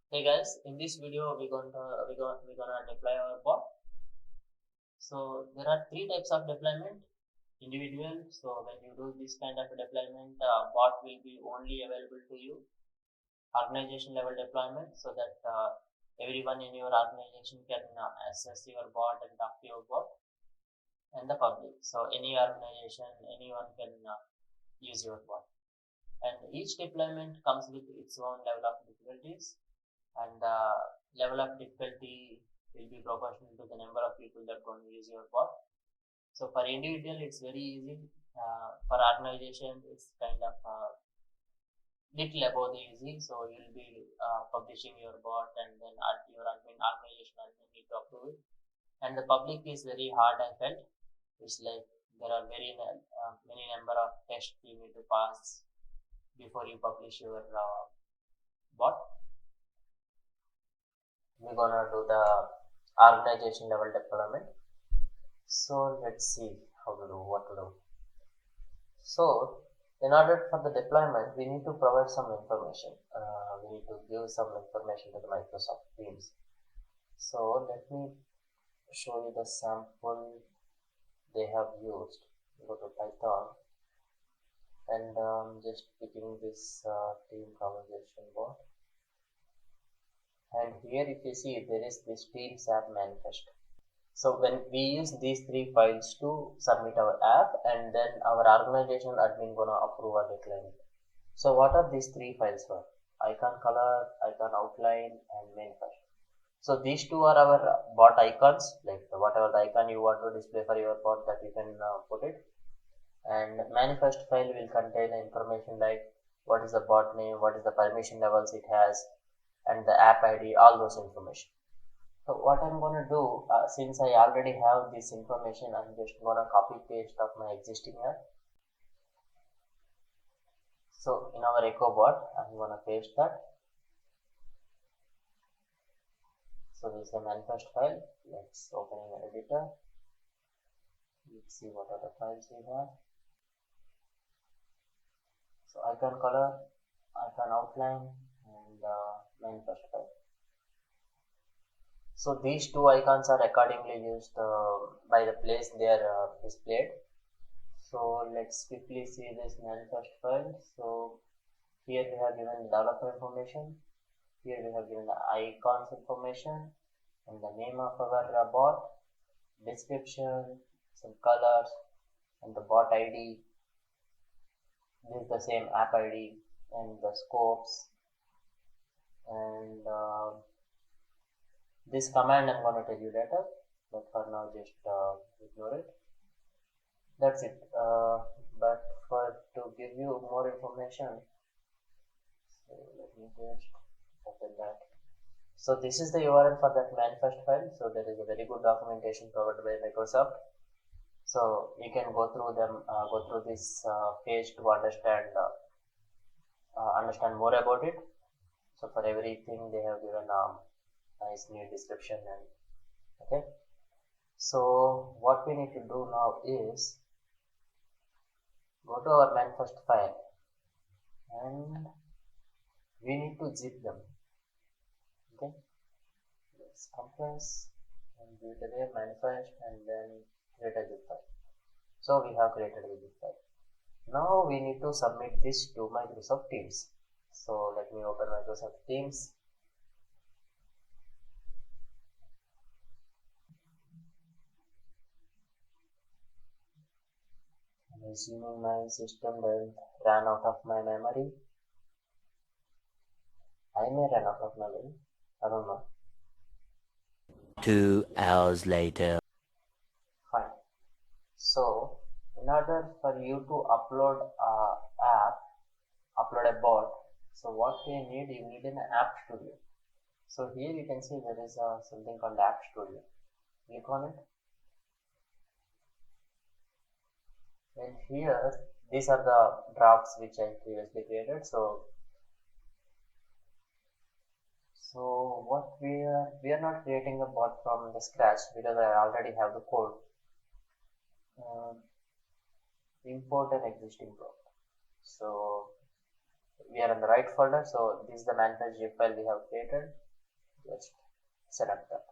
Hey guys, in this video we're gonna deploy our bot. So there are three types of deployment. Individual. So when you do this kind of deployment, bot will be only available to you. Organization level deployment, so that everyone in your organization can access your bot and talk to your bot, and the public. So any organization, anyone can use your bot. And each deployment comes with its own level of difficulties, and the level of difficulty will be proportional to the number of people that going to use your bot. So for individual, it's very easy. For organization, it's kind of little above the easy. So you'll be publishing your bot, and then your organization admin need to approve it. And the public is very hard. I felt it's like there are many number of tests you need to pass before you publish your bot. We're gonna do the organization level deployment. So let's see how to do what to do. So in order for the deployment, we need to provide some information. We need to give some information to the Microsoft Teams. So let me show you the sample they have used. Go to Python, and just picking this team conversation bot. And here if you see, there is this Teams app manifest. So when we use these three files to submit our app, and then our organization admin gonna approve or decline it. So what are these three files for? Icon color, icon outline, and manifest. So these two are our bot icons, like whatever the icon you want to display for your bot, that you can put it. And manifest file will contain information like what is the bot name, what is the permission levels it has, and the app ID, all those information. So what I'm gonna do, since I already have this information, I'm just gonna copy paste of my existing app. So in our Echo bot, I'm gonna paste that. So this is the manifest file. Let's open an editor. Let's see what are the files we have. So icon color, icon outline, and manifest file. So these two icons are accordingly used by the place they are displayed. So let's quickly see this manifest file. So here we have given developer information. Here we have given the icons information and the name of our bot, description, some colors, and the bot ID. This is the same app ID and the scopes. And this command I'm going to tell you later, but for now just ignore it. That's it. But to give you more information, so let me just open that. So this is the URL for that manifest file. So there is a very good documentation provided by Microsoft. So you can go through this page to understand more about it. So for everything they have given a nice neat description. And okay, so what we need to do now is go to our manifest file, and we need to zip them. Okay, let's compress and build away manifest, and then create a zip file. So we have created a zip file. Now we need to submit this to Microsoft Teams. So let me open Microsoft Teams. I'm assuming my system will run out of my memory. I may run out of memory. I don't know. 2 hours later. Fine. So in order for you to upload upload a bot, so what you need an app studio. So here you can see there is something called app studio. Click on it, and here these are the drafts which I previously created. So what we are not creating a bot from the scratch, because I already have the code. Import an existing bot. So we are in the right folder. So this is the manifest zip file we have created. Just select that.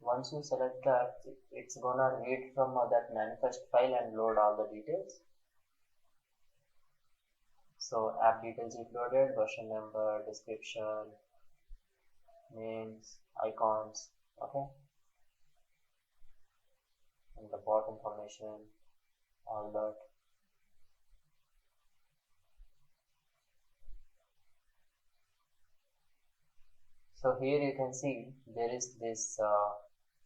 Once you select that, it's gonna read from that manifest file and load all the details. So app details is loaded, version number, description, names, icons, okay, and the bot information, all that. So here you can see there is this,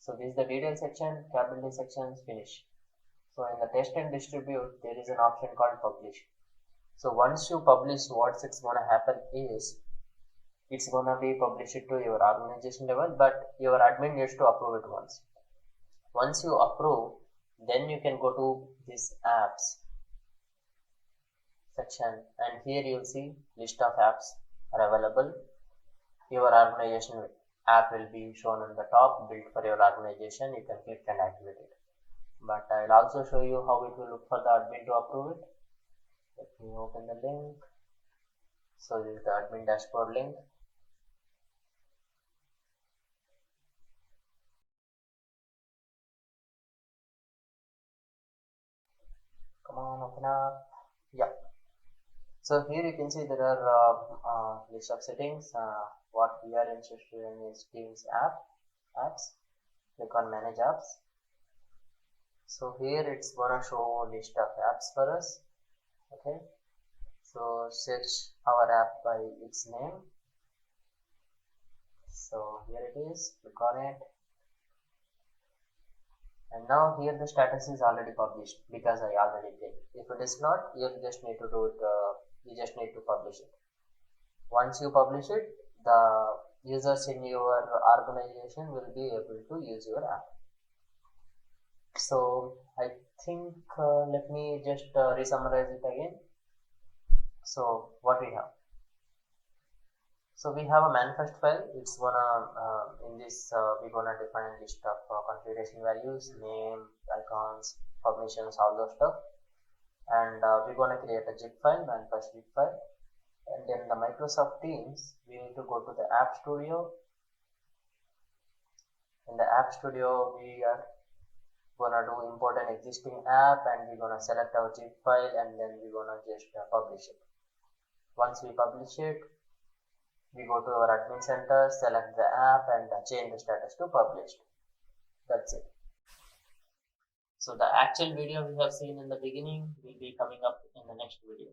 so this is the detail section, capability sections, finish. So in the test and distribute, there is an option called publish. So once you publish, what's gonna happen is, it's gonna be published to your organization level, but your admin needs to approve it once. Once you approve, then you can go to this apps section, and here you'll see list of apps are available. Your organization app will be shown on the top, built for your organization. You can click and activate it. But I'll also show you how it will look for the admin to approve it. Let me open the link. So this is the admin dashboard link. Come on, open up. Yeah. So here you can see there are list of settings. What we are interested in is Teams apps. Click on manage apps. So here it's gonna show list of apps for us. Okay. So search our app by its name. So here it is. Click on it. And now here the status is already published because I already did. If it is not, you just need to do it. You just need to publish it. Once you publish it, the users in your organization will be able to use your app. So I think let me just re-summarize it again. So what we have? So we have a manifest file. It's gonna in this we're gonna define list of configuration values, name, icons, permissions, all those stuff, and we're gonna create a zip file, manifest zip file. And then the Microsoft Teams, we need to go to the App Studio. In the App Studio, we are gonna do import an existing app, and we're gonna select our zip file, and then we're gonna just publish it. Once we publish it, we go to our admin center, select the app, and change the status to published. That's it. So the actual video we have seen in the beginning will be coming up in the next video.